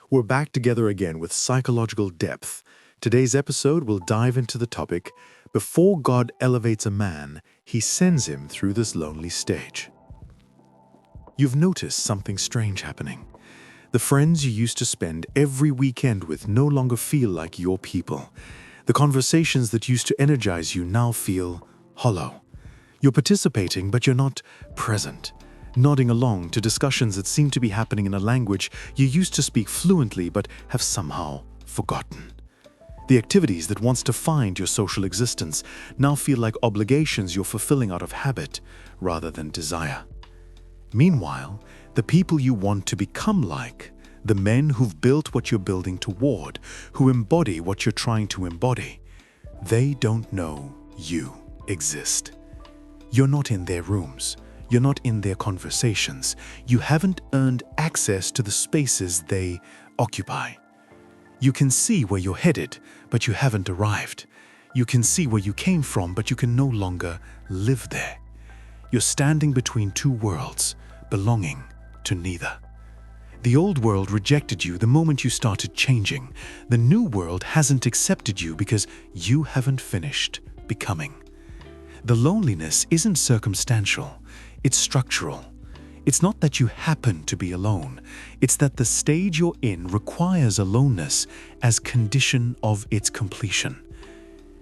We're back together again with psychological depth. Today's episode will dive into the topic, before God elevates a man, he sends him through this lonely stage. You've noticed something strange happening. The friends you used to spend every weekend with no longer feel like your people. The conversations that used to energize you now feel hollow. You're participating, but you're not present. Nodding along to discussions that seem to be happening in a language you used to speak fluently but have somehow forgotten. The activities that once defined your social existence now feel like obligations you're fulfilling out of habit rather than desire. Meanwhile, the people you want to become like, the men who've built what you're building toward, who embody what you're trying to embody, they don't know you exist. You're not in their rooms. You're not in their conversations. You haven't earned access to the spaces they occupy. You can see where you're headed, but you haven't arrived. You can see where you came from, but you can no longer live there. You're standing between two worlds, belonging to neither. The old world rejected you the moment you started changing. The new world hasn't accepted you because you haven't finished becoming. The loneliness isn't circumstantial. It's structural. It's not that you happen to be alone. It's that the stage you're in requires aloneness as condition of its completion.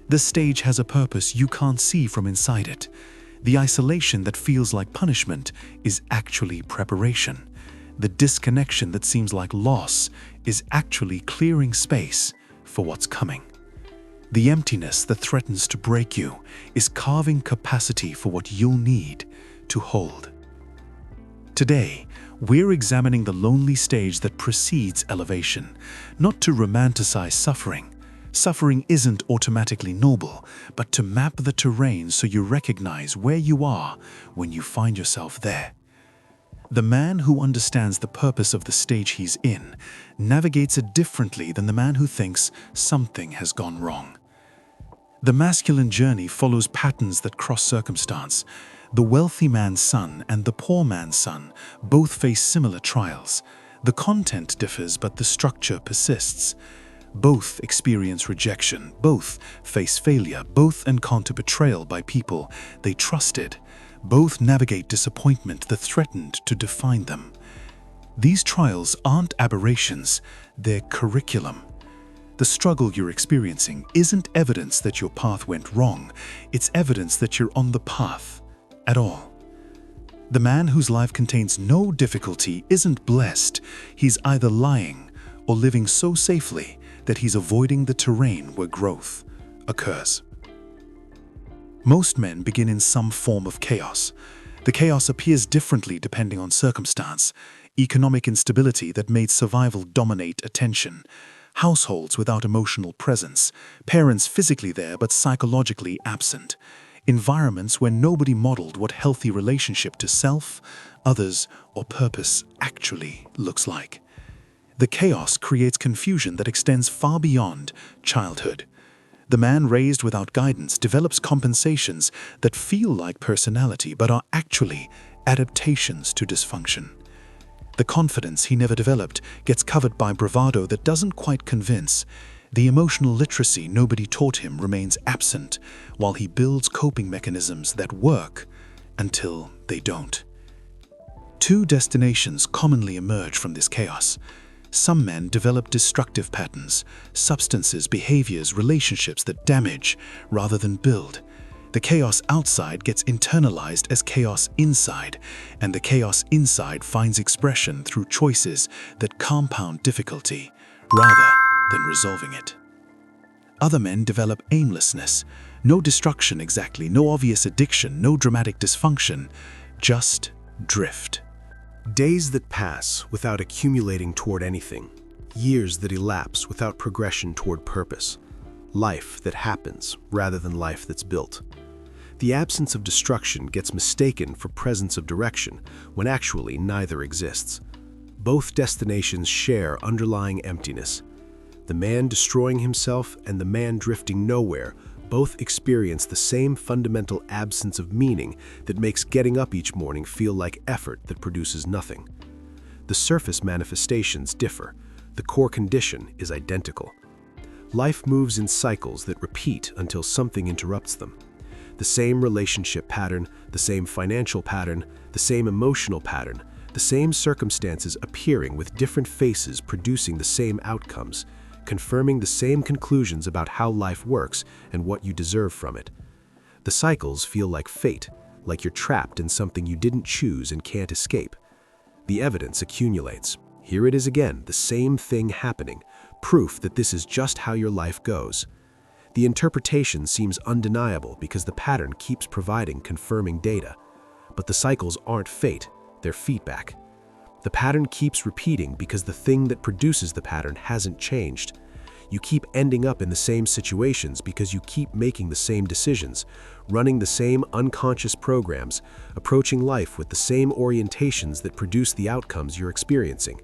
The stage has a purpose you can't see from inside it. The isolation that feels like punishment is actually preparation. The disconnection that seems like loss is actually clearing space for what's coming. The emptiness that threatens to break you is carving capacity for what you'll need to hold. Today, we're examining the lonely stage that precedes elevation, not to romanticize suffering. Suffering isn't automatically noble, but to map the terrain so you recognize where you are when you find yourself there. The man who understands the purpose of the stage he's in navigates it differently than the man who thinks something has gone wrong. The masculine journey follows patterns that cross circumstance. The wealthy man's son and the poor man's son both face similar trials. The content differs, but the structure persists. Both experience rejection, both face failure, both encounter betrayal by people they trusted. Both navigate disappointment that threatened to define them. These trials aren't aberrations, they're curriculum. The struggle you're experiencing isn't evidence that your path went wrong, it's evidence that you're on the path at all. The man whose life contains no difficulty isn't blessed. He's either lying or living so safely that he's avoiding the terrain where growth occurs. Most men begin in some form of chaos. The chaos appears differently depending on circumstance. Economic instability that made survival dominate attention. Households without emotional presence. Parents physically there but psychologically absent. Environments where nobody modeled what healthy relationship to self, others, or purpose actually looks like. The chaos creates confusion that extends far beyond childhood. The man raised without guidance develops compensations that feel like personality but are actually adaptations to dysfunction. The confidence he never developed gets covered by bravado that doesn't quite convince. The emotional literacy nobody taught him remains absent, while he builds coping mechanisms that work until they don't. Two destinations commonly emerge from this chaos. Some men develop destructive patterns, substances, behaviors, relationships that damage rather than build. The chaos outside gets internalized as chaos inside, and the chaos inside finds expression through choices that compound difficulty rather than resolving it. Other men develop aimlessness, no destruction exactly, no obvious addiction, no dramatic dysfunction, just drift. Days that pass without accumulating toward anything. Years that elapse without progression toward purpose. Life that happens rather than life that's built. The absence of destruction gets mistaken for presence of direction when actually neither exists. Both destinations share underlying emptiness. The man destroying himself and the man drifting nowhere both experience the same fundamental absence of meaning that makes getting up each morning feel like effort that produces nothing. The surface manifestations differ. The core condition is identical. Life moves in cycles that repeat until something interrupts them. The same relationship pattern, the same financial pattern, the same emotional pattern, the same circumstances appearing with different faces producing the same outcomes, confirming the same conclusions about how life works and what you deserve from it. The cycles feel like fate, like you're trapped in something you didn't choose and can't escape. The evidence accumulates. Here it is again, the same thing happening, proof that this is just how your life goes. The interpretation seems undeniable because the pattern keeps providing confirming data. But the cycles aren't fate, they're feedback. The pattern keeps repeating because the thing that produces the pattern hasn't changed. You keep ending up in the same situations because you keep making the same decisions, running the same unconscious programs, approaching life with the same orientations that produce the outcomes you're experiencing.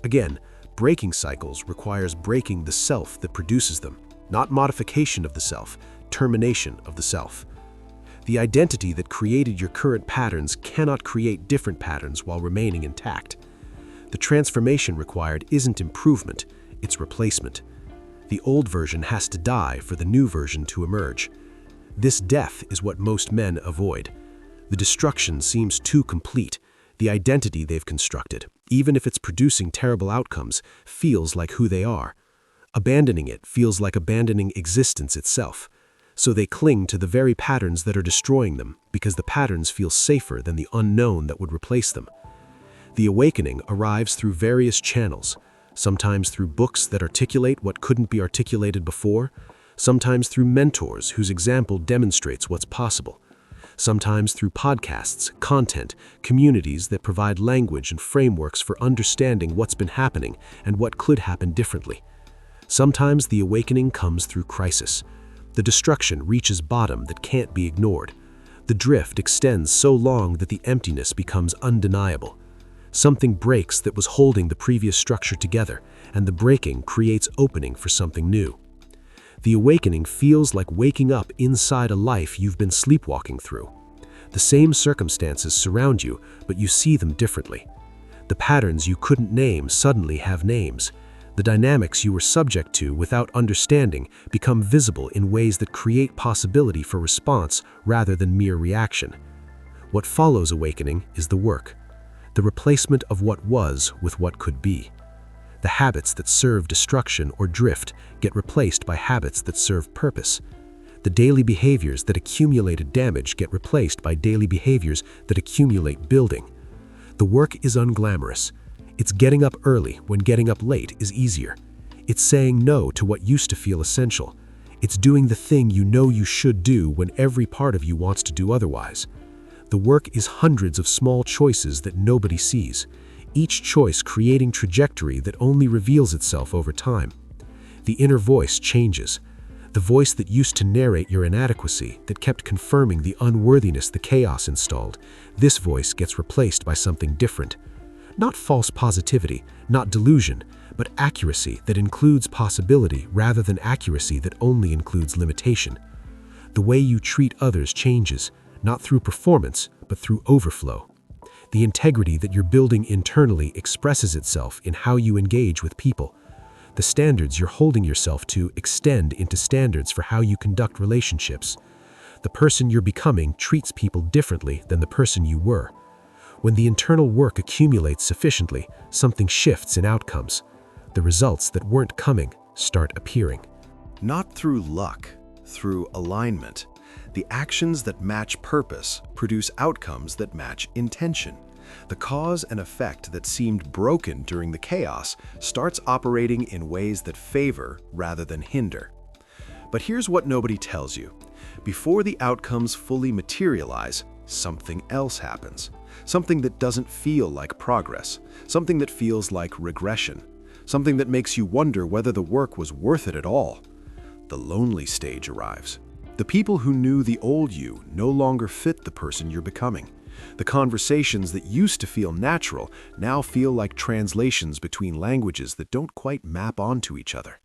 Again, breaking cycles requires breaking the self that produces them, not modification of the self, termination of the self. The identity that created your current patterns cannot create different patterns while remaining intact. The transformation required isn't improvement, it's replacement. The old version has to die for the new version to emerge. This death is what most men avoid. The destruction seems too complete. The identity they've constructed, even if it's producing terrible outcomes, feels like who they are. Abandoning it feels like abandoning existence itself. So they cling to the very patterns that are destroying them because the patterns feel safer than the unknown that would replace them. The awakening arrives through various channels, sometimes through books that articulate what couldn't be articulated before, sometimes through mentors whose example demonstrates what's possible, sometimes through podcasts, content, communities that provide language and frameworks for understanding what's been happening and what could happen differently. Sometimes the awakening comes through crisis. The destruction reaches bottom that can't be ignored. The drift extends so long that the emptiness becomes undeniable. Something breaks that was holding the previous structure together, and the breaking creates opening for something new. The awakening feels like waking up inside a life you've been sleepwalking through. The same circumstances surround you, but you see them differently. The patterns you couldn't name suddenly have names. The dynamics you were subject to without understanding become visible in ways that create possibility for response rather than mere reaction. What follows awakening is the work, the replacement of what was with what could be. The habits that serve destruction or drift get replaced by habits that serve purpose. The daily behaviors that accumulated damage get replaced by daily behaviors that accumulate building. The work is unglamorous. It's getting up early when getting up late is easier. It's saying no to what used to feel essential. It's doing the thing you know you should do when every part of you wants to do otherwise. The work is hundreds of small choices that nobody sees, each choice creating trajectory that only reveals itself over time. The inner voice changes. The voice that used to narrate your inadequacy, that kept confirming the unworthiness the chaos installed, this voice gets replaced by something different. Not false positivity, not delusion, but accuracy that includes possibility rather than accuracy that only includes limitation. The way you treat others changes, not through performance, but through overflow. The integrity that you're building internally expresses itself in how you engage with people. The standards you're holding yourself to extend into standards for how you conduct relationships. The person you're becoming treats people differently than the person you were. When the internal work accumulates sufficiently, something shifts in outcomes. The results that weren't coming start appearing. Not through luck, through alignment. The actions that match purpose produce outcomes that match intention. The cause and effect that seemed broken during the chaos starts operating in ways that favor rather than hinder. But here's what nobody tells you. Before the outcomes fully materialize, something else happens. Something that doesn't feel like progress. Something that feels like regression. Something that makes you wonder whether the work was worth it at all. The lonely stage arrives. The people who knew the old you no longer fit the person you're becoming. The conversations that used to feel natural now feel like translations between languages that don't quite map onto each other.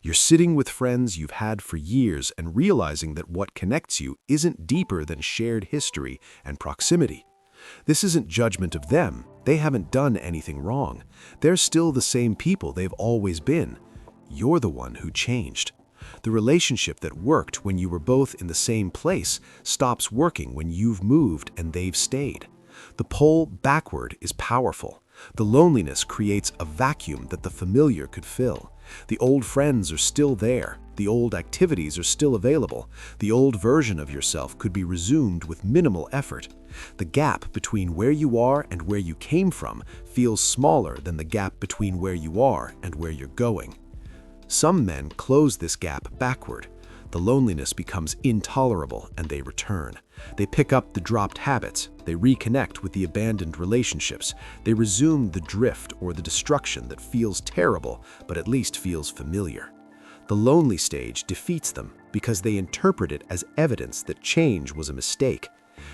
You're sitting with friends you've had for years and realizing that what connects you isn't deeper than shared history and proximity. This isn't judgment of them. They haven't done anything wrong. They're still the same people they've always been. You're the one who changed. The relationship that worked when you were both in the same place stops working when you've moved and they've stayed. The pull backward is powerful. The loneliness creates a vacuum that the familiar could fill. The old friends are still there. The old activities are still available. The old version of yourself could be resumed with minimal effort. The gap between where you are and where you came from feels smaller than the gap between where you are and where you're going. Some men close this gap backward. The loneliness becomes intolerable and they return. They pick up the dropped habits. They reconnect with the abandoned relationships. They resume the drift or the destruction that feels terrible but at least feels familiar. The lonely stage defeats them because they interpret it as evidence that change was a mistake.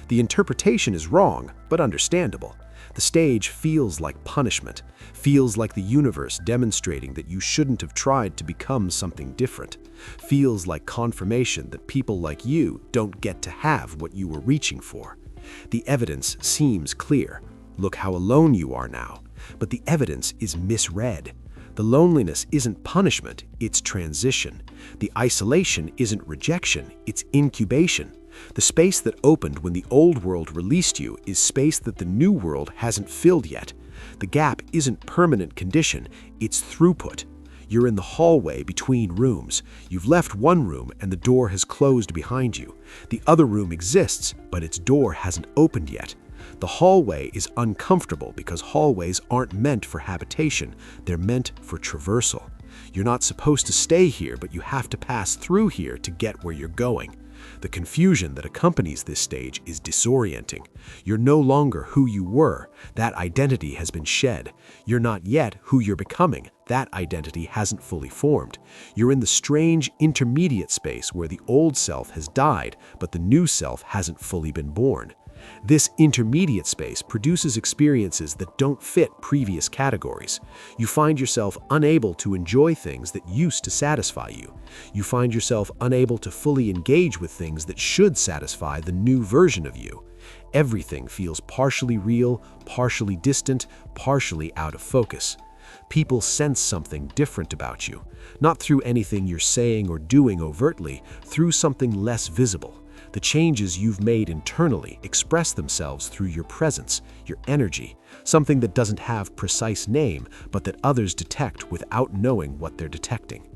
The interpretation is wrong, but understandable. The stage feels like punishment, feels like the universe demonstrating that you shouldn't have tried to become something different, feels like confirmation that people like you don't get to have what you were reaching for. The evidence seems clear. Look how alone you are now. But the evidence is misread. The loneliness isn't punishment, it's transition. The isolation isn't rejection, it's incubation. The space that opened when the old world released you is space that the new world hasn't filled yet. The gap isn't permanent condition, it's throughput. You're in the hallway between rooms. You've left one room and the door has closed behind you. The other room exists, but its door hasn't opened yet. The hallway is uncomfortable because hallways aren't meant for habitation, they're meant for traversal. You're not supposed to stay here, but you have to pass through here to get where you're going. The confusion that accompanies this stage is disorienting. You're no longer who you were. That identity has been shed. You're not yet who you're becoming. That identity hasn't fully formed. You're in the strange intermediate space where the old self has died, but the new self hasn't fully been born. This intermediate space produces experiences that don't fit previous categories. You find yourself unable to enjoy things that used to satisfy you. You find yourself unable to fully engage with things that should satisfy the new version of you. Everything feels partially real, partially distant, partially out of focus. People sense something different about you, not through anything you're saying or doing overtly, through something less visible. The changes you've made internally express themselves through your presence, your energy, something that doesn't have precise name, but that others detect without knowing what they're detecting.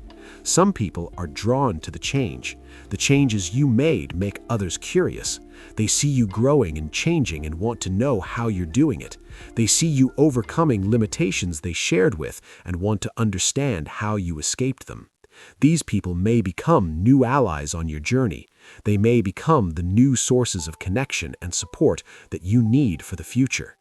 Some people are drawn to the change. The changes you made make others curious. They see you growing and changing and want to know how you're doing it. They see you overcoming limitations they shared with and want to understand how you escaped them. These people may become new allies on your journey. They may become the new sources of connection and support that you need for the future.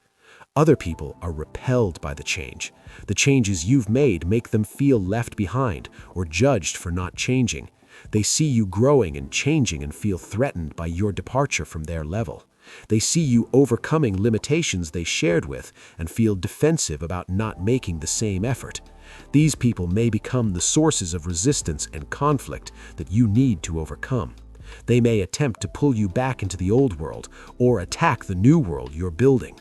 Other people are repelled by the change. The changes you've made make them feel left behind or judged for not changing. They see you growing and changing and feel threatened by your departure from their level. They see you overcoming limitations they shared with and feel defensive about not making the same effort. These people may become the sources of resistance and conflict that you need to overcome. They may attempt to pull you back into the old world or attack the new world you're building.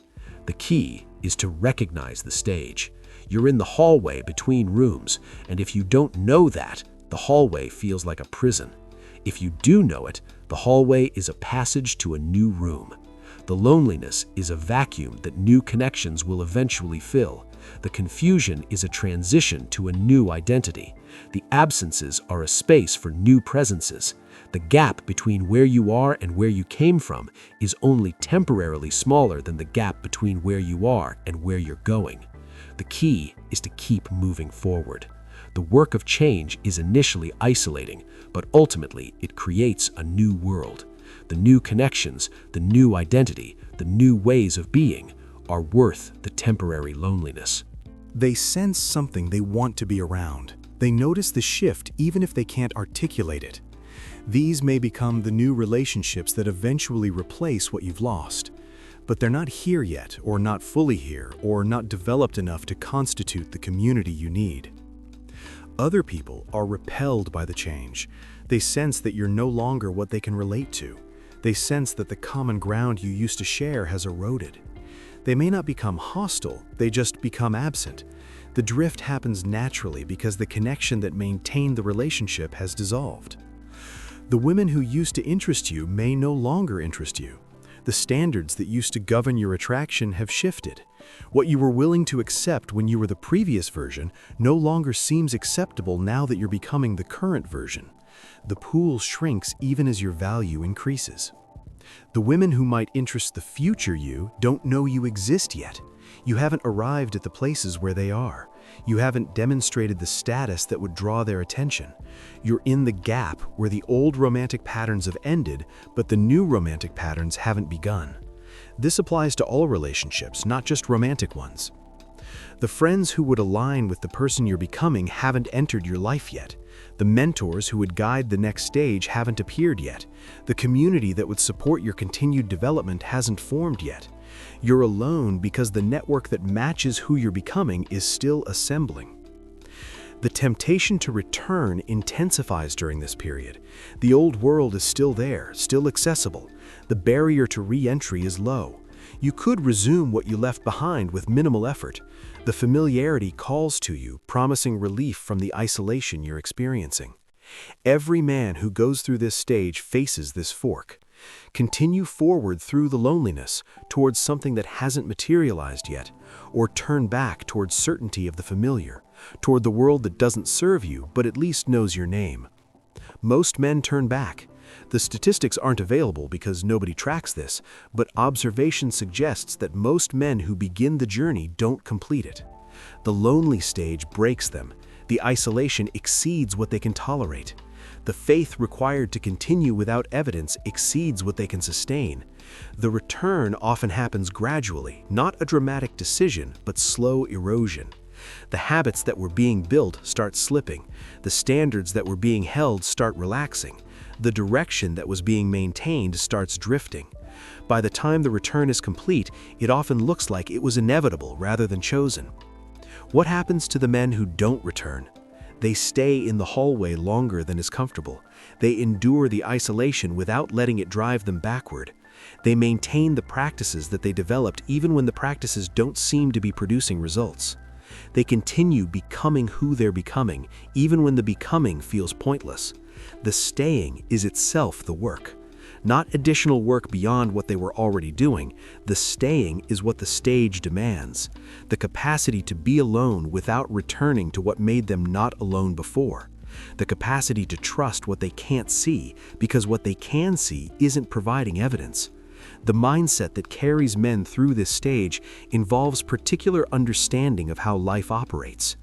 The key is to recognize the stage. You're in the hallway between rooms, and if you don't know that, the hallway feels like a prison. If you do know it, the hallway is a passage to a new room. The loneliness is a vacuum that new connections will eventually fill. The confusion is a transition to a new identity. The absences are a space for new presences. The gap between where you are and where you came from is only temporarily smaller than the gap between where you are and where you're going. The key is to keep moving forward. The work of change is initially isolating, but ultimately it creates a new world. The new connections, the new identity, the new ways of being are worth the temporary loneliness. They sense something they want to be around. They notice the shift even if they can't articulate it. These may become the new relationships that eventually replace what you've lost. But they're not here yet, or not fully here, or not developed enough to constitute the community you need. Other people are repelled by the change. They sense that you're no longer what they can relate to. They sense that the common ground you used to share has eroded. They may not become hostile, they just become absent. The drift happens naturally because the connection that maintained the relationship has dissolved. The women who used to interest you may no longer interest you. The standards that used to govern your attraction have shifted. What you were willing to accept when you were the previous version no longer seems acceptable now that you're becoming the current version. The pool shrinks even as your value increases. The women who might interest the future you don't know you exist yet. You haven't arrived at the places where they are. You haven't demonstrated the status that would draw their attention. You're in the gap where the old romantic patterns have ended, but the new romantic patterns haven't begun. This applies to all relationships, not just romantic ones. The friends who would align with the person you're becoming haven't entered your life yet. The mentors who would guide the next stage haven't appeared yet. The community that would support your continued development hasn't formed yet. You're alone because the network that matches who you're becoming is still assembling. The temptation to return intensifies during this period. The old world is still there, still accessible. The barrier to re-entry is low. You could resume what you left behind with minimal effort. The familiarity calls to you, promising relief from the isolation you're experiencing. Every man who goes through this stage faces this fork. Continue forward through the loneliness, towards something that hasn't materialized yet, or turn back towards certainty of the familiar, toward the world that doesn't serve you but at least knows your name. Most men turn back. The statistics aren't available because nobody tracks this, but observation suggests that most men who begin the journey don't complete it. The lonely stage breaks them. The isolation exceeds what they can tolerate. The faith required to continue without evidence exceeds what they can sustain. The return often happens gradually, not a dramatic decision, but slow erosion. The habits that were being built start slipping. The standards that were being held start relaxing. The direction that was being maintained starts drifting. By the time the return is complete, it often looks like it was inevitable rather than chosen. What happens to the men who don't return? They stay in the hallway longer than is comfortable. They endure the isolation without letting it drive them backward. They maintain the practices that they developed even when the practices don't seem to be producing results. They continue becoming who they're becoming, even when the becoming feels pointless. The staying is itself the work. Not additional work beyond what they were already doing. The staying is what the stage demands. The capacity to be alone without returning to what made them not alone before. The capacity to trust what they can't see because what they can see isn't providing evidence. The mindset that carries men through this stage involves particular understanding of how life operates.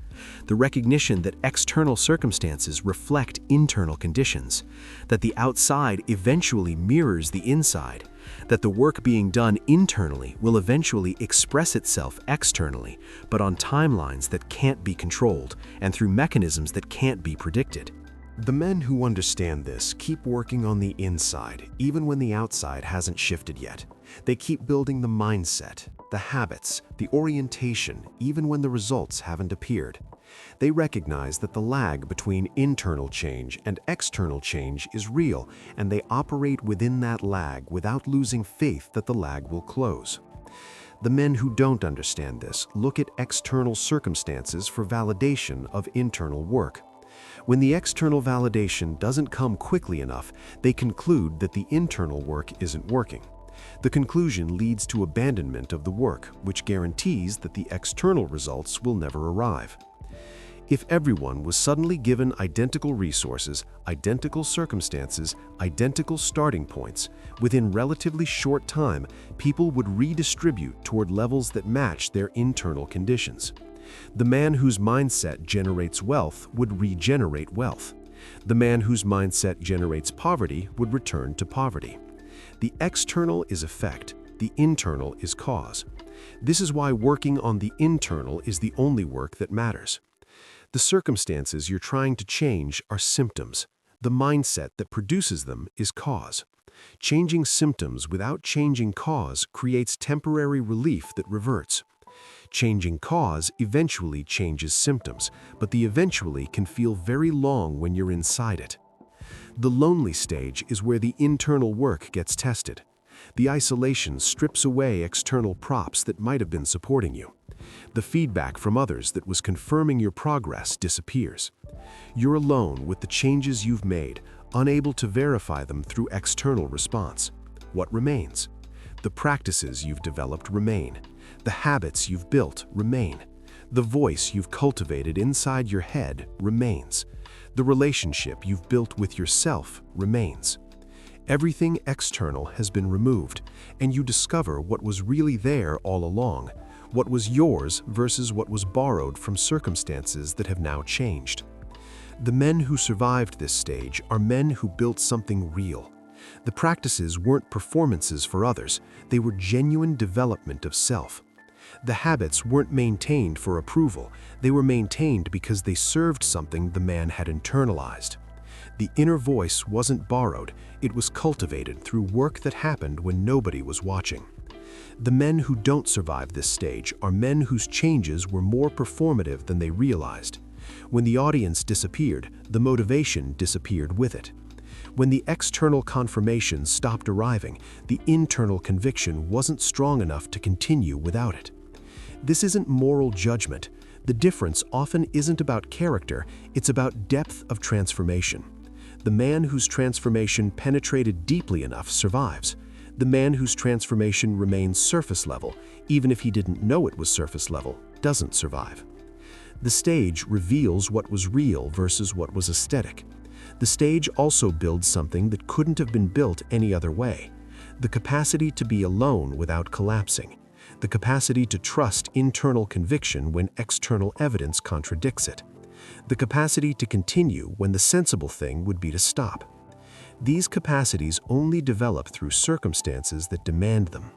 The recognition that external circumstances reflect internal conditions, that the outside eventually mirrors the inside, that the work being done internally will eventually express itself externally, but on timelines that can't be controlled and through mechanisms that can't be predicted. The men who understand this keep working on the inside, even when the outside hasn't shifted yet. They keep building the mindset, the habits, the orientation, even when the results haven't appeared. They recognize that the lag between internal change and external change is real, and they operate within that lag without losing faith that the lag will close. The men who don't understand this look at external circumstances for validation of internal work. When the external validation doesn't come quickly enough, they conclude that the internal work isn't working. The conclusion leads to abandonment of the work, which guarantees that the external results will never arrive. If everyone was suddenly given identical resources, identical circumstances, identical starting points, within relatively short time, people would redistribute toward levels that match their internal conditions. The man whose mindset generates wealth would regenerate wealth. The man whose mindset generates poverty would return to poverty. The external is effect, the internal is cause. This is why working on the internal is the only work that matters. The circumstances you're trying to change are symptoms. The mindset that produces them is cause. Changing symptoms without changing cause creates temporary relief that reverts. Changing cause eventually changes symptoms, but the eventually can feel very long when you're inside it. The lonely stage is where the internal work gets tested. The isolation strips away external props that might have been supporting you. The feedback from others that was confirming your progress disappears. You're alone with the changes you've made, unable to verify them through external response. What remains? The practices you've developed remain. The habits you've built remain. The voice you've cultivated inside your head remains. The relationship you've built with yourself remains. Everything external has been removed, and you discover what was really there all along, what was yours versus what was borrowed from circumstances that have now changed. The men who survived this stage are men who built something real. The practices weren't performances for others, they were genuine development of self. The habits weren't maintained for approval, they were maintained because they served something the man had internalized. The inner voice wasn't borrowed, it was cultivated through work that happened when nobody was watching. The men who don't survive this stage are men whose changes were more performative than they realized. When the audience disappeared, the motivation disappeared with it. When the external confirmation stopped arriving, the internal conviction wasn't strong enough to continue without it. This isn't moral judgment. The difference often isn't about character, it's about depth of transformation. The man whose transformation penetrated deeply enough survives. The man whose transformation remains surface level, even if he didn't know it was surface level, doesn't survive. The stage reveals what was real versus what was aesthetic. The stage also builds something that couldn't have been built any other way. The capacity to be alone without collapsing. The capacity to trust internal conviction when external evidence contradicts it. The capacity to continue when the sensible thing would be to stop. These capacities only develop through circumstances that demand them.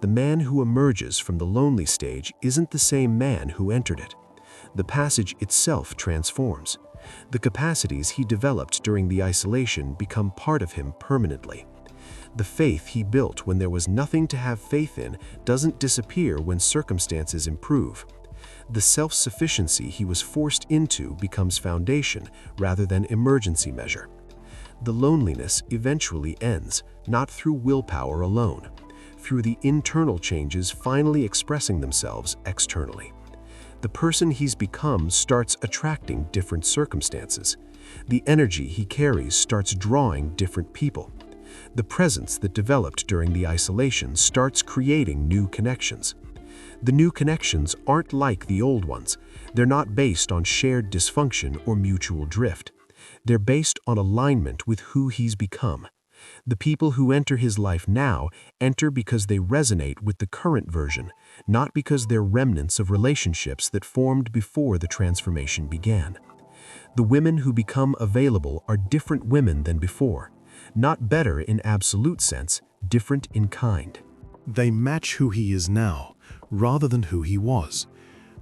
The man who emerges from the lonely stage isn't the same man who entered it. The passage itself transforms. The capacities he developed during the isolation become part of him permanently. The faith he built when there was nothing to have faith in doesn't disappear when circumstances improve. The self-sufficiency he was forced into becomes foundation rather than emergency measure. The loneliness eventually ends, not through willpower alone, through the internal changes finally expressing themselves externally. The person he's become starts attracting different circumstances. The energy he carries starts drawing different people. The presence that developed during the isolation starts creating new connections. The new connections aren't like the old ones. They're not based on shared dysfunction or mutual drift. They're based on alignment with who he's become. The people who enter his life now enter because they resonate with the current version, not because they're remnants of relationships that formed before the transformation began. The women who become available are different women than before, not better in absolute sense, different in kind. They match who he is now, rather than who he was.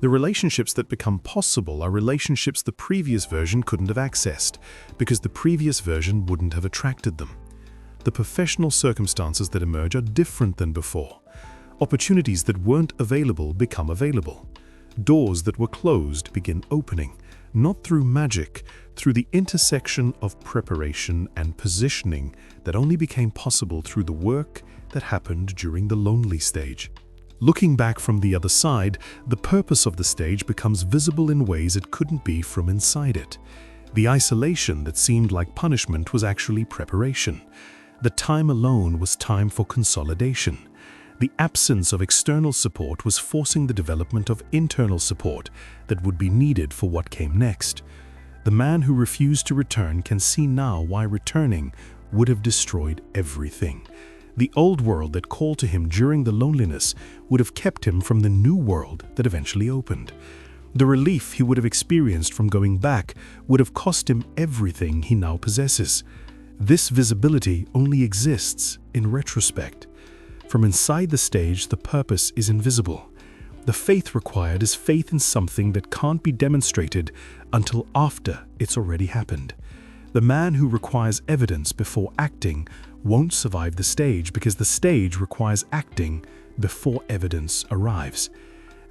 The relationships that become possible are relationships the previous version couldn't have accessed, because the previous version wouldn't have attracted them. The professional circumstances that emerge are different than before. Opportunities that weren't available become available. Doors that were closed begin opening, not through magic, through the intersection of preparation and positioning that only became possible through the work that happened during the lonely stage. Looking back from the other side, the purpose of the stage becomes visible in ways it couldn't be from inside it. The isolation that seemed like punishment was actually preparation. The time alone was time for consolidation. The absence of external support was forcing the development of internal support that would be needed for what came next. The man who refused to return can see now why returning would have destroyed everything. The old world that called to him during the loneliness would have kept him from the new world that eventually opened. The relief he would have experienced from going back would have cost him everything he now possesses. This visibility only exists in retrospect. From inside the stage, the purpose is invisible. The faith required is faith in something that can't be demonstrated until after it's already happened. The man who requires evidence before acting won't survive the stage because the stage requires acting before evidence arrives.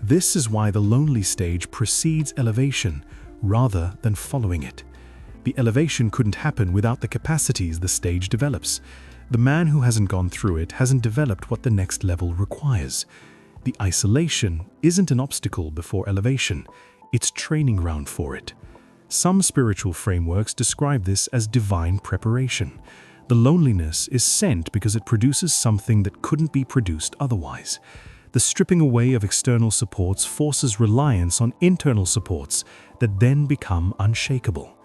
This is why the lonely stage precedes elevation rather than following it. The elevation couldn't happen without the capacities the stage develops. The man who hasn't gone through it hasn't developed what the next level requires. The isolation isn't an obstacle before elevation, it's training ground for it. Some spiritual frameworks describe this as divine preparation. The loneliness is sent because it produces something that couldn't be produced otherwise. The stripping away of external supports forces reliance on internal supports that then become unshakable.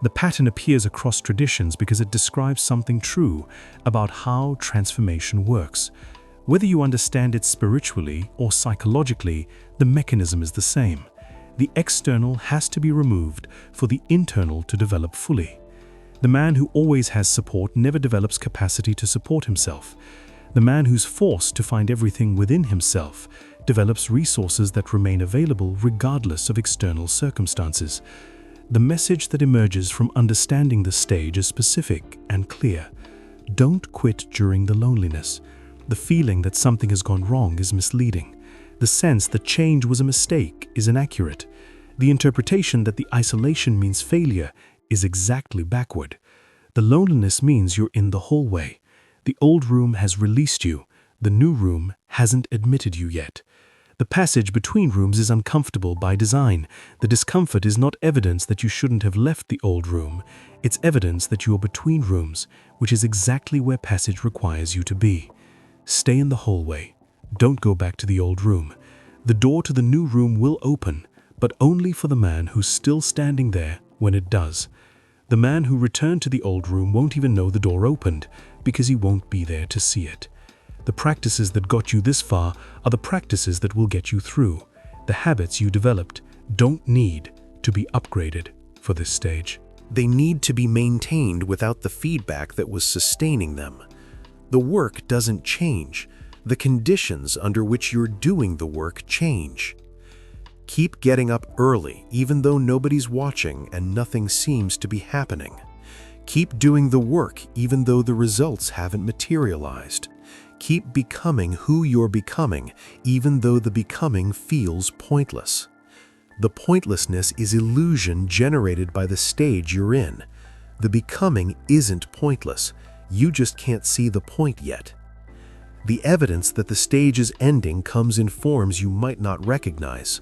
The pattern appears across traditions because it describes something true about how transformation works. Whether you understand it spiritually or psychologically, the mechanism is the same. The external has to be removed for the internal to develop fully. The man who always has support never develops capacity to support himself. The man who's forced to find everything within himself develops resources that remain available regardless of external circumstances. The message that emerges from understanding the stage is specific and clear. Don't quit during the loneliness. The feeling that something has gone wrong is misleading. The sense that change was a mistake is inaccurate. The interpretation that the isolation means failure is exactly backward. The loneliness means you're in the hallway. The old room has released you. The new room hasn't admitted you yet. The passage between rooms is uncomfortable by design. The discomfort is not evidence that you shouldn't have left the old room. It's evidence that you are between rooms, which is exactly where passage requires you to be. Stay in the hallway. Don't go back to the old room. The door to the new room will open, but only for the man who's still standing there when it does. The man who returned to the old room won't even know the door opened because he won't be there to see it. The practices that got you this far are the practices that will get you through. The habits you developed don't need to be upgraded for this stage. They need to be maintained without the feedback that was sustaining them. The work doesn't change. The conditions under which you're doing the work change. Keep getting up early, even though nobody's watching and nothing seems to be happening. Keep doing the work, even though the results haven't materialized. Keep becoming who you're becoming, even though the becoming feels pointless. The pointlessness is illusion generated by the stage you're in. The becoming isn't pointless. You just can't see the point yet. The evidence that the stage is ending comes in forms you might not recognize.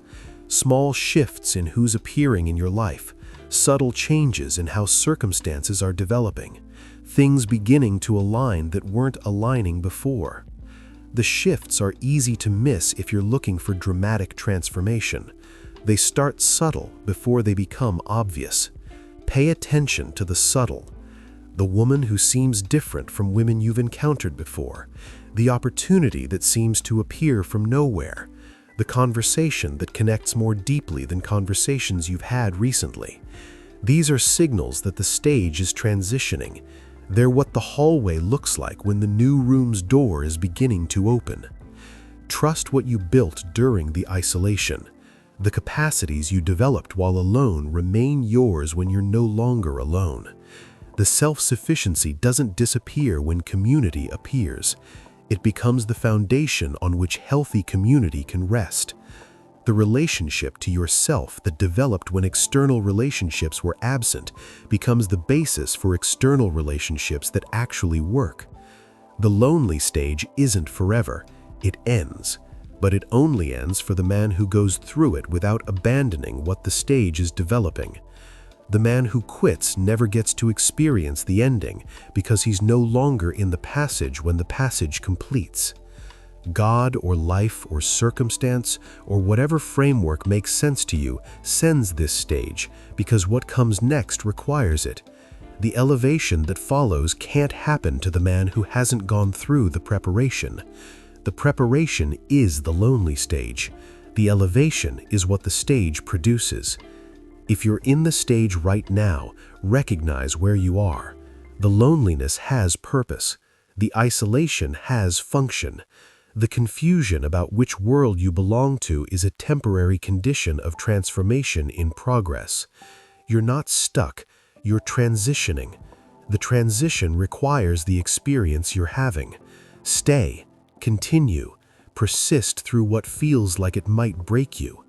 Small shifts in who's appearing in your life, subtle changes in how circumstances are developing, things beginning to align that weren't aligning before. The shifts are easy to miss if you're looking for dramatic transformation. They start subtle before they become obvious. Pay attention to the subtle. The woman who seems different from women you've encountered before. The opportunity that seems to appear from nowhere. The conversation that connects more deeply than conversations you've had recently. These are signals that the stage is transitioning. They're what the hallway looks like when the new room's door is beginning to open. Trust what you built during the isolation. The capacities you developed while alone remain yours when you're no longer alone. The self-sufficiency doesn't disappear when community appears. It becomes the foundation on which healthy community can rest. The relationship to yourself that developed when external relationships were absent becomes the basis for external relationships that actually work. The lonely stage isn't forever. It ends. But it only ends for the man who goes through it without abandoning what the stage is developing. The man who quits never gets to experience the ending because he's no longer in the passage when the passage completes. God or life or circumstance or whatever framework makes sense to you sends this stage because what comes next requires it. The elevation that follows can't happen to the man who hasn't gone through the preparation. The preparation is the lonely stage. The elevation is what the stage produces. If you're in the stage right now, recognize where you are. The loneliness has purpose. The isolation has function. The confusion about which world you belong to is a temporary condition of transformation in progress. You're not stuck, you're transitioning. The transition requires the experience you're having. Stay, continue, persist through what feels like it might break you.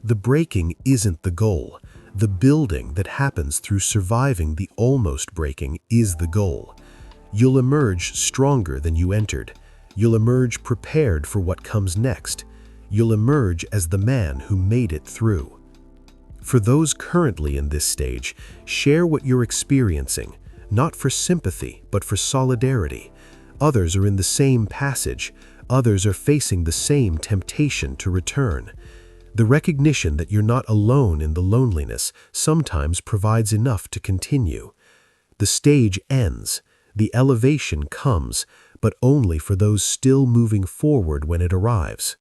The breaking isn't the goal. The building that happens through surviving the almost breaking is the goal. You'll emerge stronger than you entered. You'll emerge prepared for what comes next. You'll emerge as the man who made it through. For those currently in this stage, share what you're experiencing, not for sympathy, but for solidarity. Others are in the same passage. Others are facing the same temptation to return. The recognition that you're not alone in the loneliness sometimes provides enough to continue. The stage ends. The elevation comes, but only for those still moving forward when it arrives.